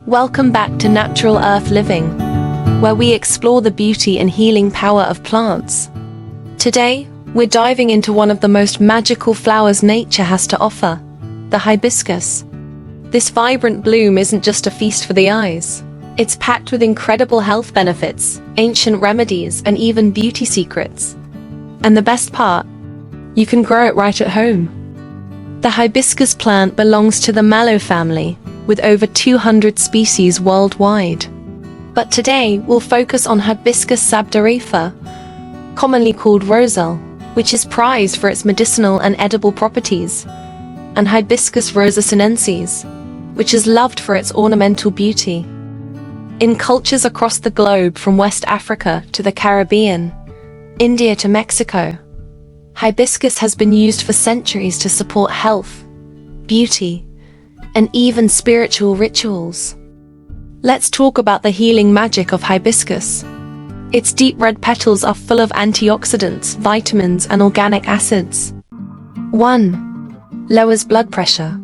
Welcome back to Natural Earth Living, where we explore the beauty and healing power of plants. Today, we're diving into one of the most magical flowers nature has to offer, the hibiscus. This vibrant bloom isn't just a feast for the eyes. It's packed with incredible health benefits, ancient remedies, and even beauty secrets. And the best part, you can grow it right at home. The hibiscus plant belongs to the mallow family, with over 200 species worldwide. But today, we'll focus on Hibiscus sabdariffa, commonly called roselle, which is prized for its medicinal and edible properties, and Hibiscus rosa sinensis, which is loved for its ornamental beauty. In cultures across the globe, from West Africa to the Caribbean, India to Mexico, hibiscus has been used for centuries to support health, beauty, and even spiritual rituals. Let's talk about the healing magic of hibiscus. Its deep red petals are full of antioxidants, vitamins, and organic acids. 1. Lowers blood pressure.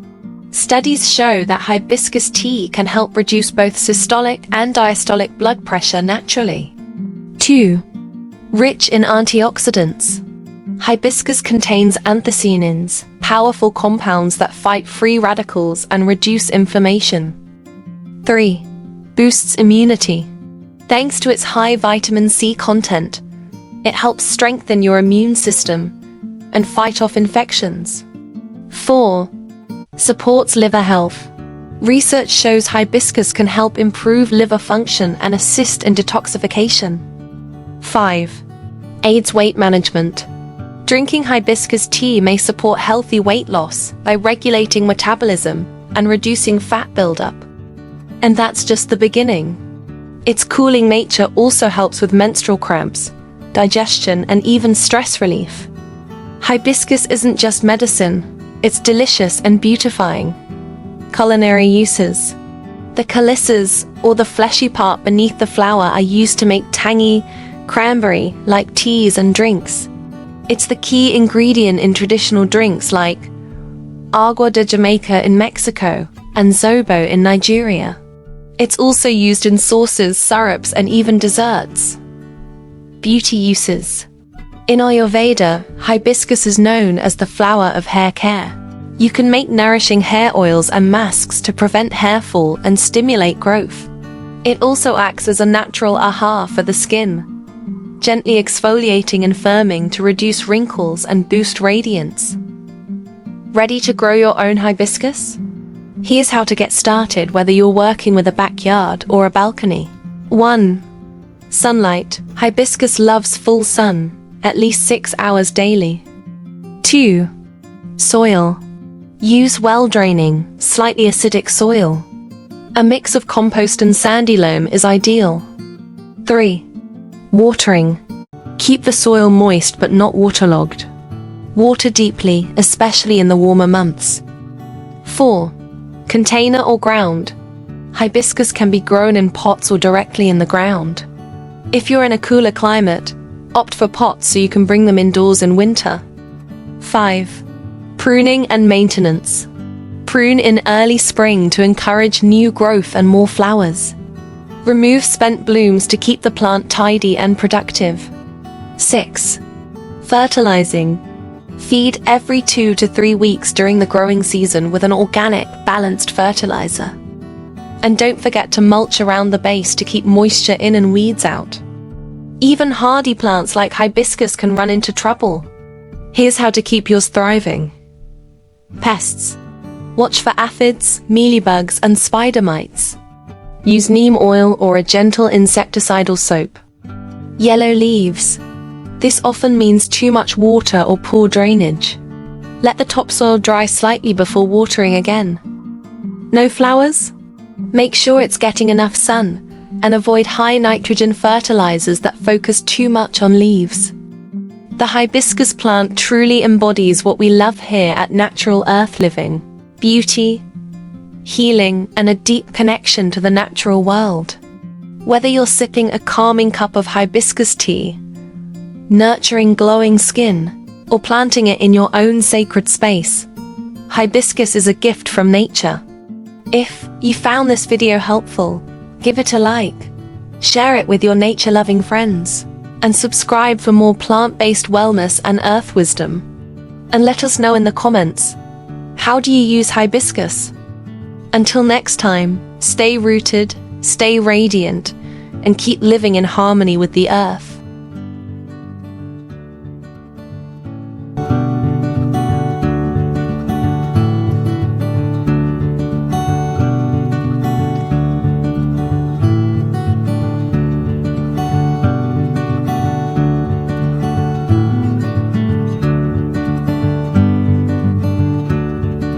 Studies show that hibiscus tea can help reduce both systolic and diastolic blood pressure naturally. 2. Rich in antioxidants. Hibiscus contains anthocyanins, powerful compounds that fight free radicals and reduce inflammation. 3. Boosts immunity. Thanks to its high vitamin C content, it helps strengthen your immune system and fight off infections. 4. Supports liver health. Research shows hibiscus can help improve liver function and assist in detoxification. 5. Aids weight management. Drinking hibiscus tea may support healthy weight loss by regulating metabolism and reducing fat buildup. And that's just the beginning. Its cooling nature also helps with menstrual cramps, digestion, and even stress relief. Hibiscus isn't just medicine, it's delicious and beautifying. Culinary uses. The calyces, or the fleshy part beneath the flower, are used to make tangy, cranberry-like teas and drinks. It's the key ingredient in traditional drinks like agua de Jamaica in Mexico and zobo in Nigeria. It's also used in sauces, syrups, and even desserts. Beauty uses. In Ayurveda, hibiscus is known as the flower of hair care. You can make nourishing hair oils and masks to prevent hair fall and stimulate growth. It also acts as a natural aha for the skin, gently exfoliating and firming to reduce wrinkles and boost radiance. Ready to grow your own hibiscus? Here's how to get started, whether you're working with a backyard or a balcony. 1. Sunlight. Hibiscus loves full sun, at least 6 hours daily. 2. Soil. Use well-draining, slightly acidic soil. A mix of compost and sandy loam is ideal. 3. Watering. Keep the soil moist but not waterlogged. Water deeply, especially in the warmer months. 4. Container or ground. Hibiscus can be grown in pots or directly in the ground. If you're in a cooler climate, opt for pots so you can bring them indoors in winter. 5. Pruning and maintenance. Prune in early spring to encourage new growth and more flowers. Remove spent blooms to keep the plant tidy and productive. 6. Fertilizing. Feed every 2 to 3 weeks during the growing season with an organic, balanced fertilizer. And don't forget to mulch around the base to keep moisture in and weeds out. Even hardy plants like hibiscus can run into trouble. Here's how to keep yours thriving. Pests. Watch for aphids, mealybugs, and spider mites. Use neem oil or a gentle insecticidal soap. Yellow leaves. This often means too much water or poor drainage. Let the topsoil dry slightly before watering again. No flowers? Make sure it's getting enough sun, and avoid high nitrogen fertilizers that focus too much on leaves. The hibiscus plant truly embodies what we love here at Natural Earth Living: beauty, healing, and a deep connection to the natural world. Whether you're sipping a calming cup of hibiscus tea, nurturing glowing skin, or planting it in your own sacred space, hibiscus is a gift from nature. If you found this video helpful, give it a like, share it with your nature-loving friends, and subscribe for more plant-based wellness and earth wisdom. And let us know in the comments, how do you use hibiscus? Until next time, stay rooted, stay radiant, and keep living in harmony with the earth.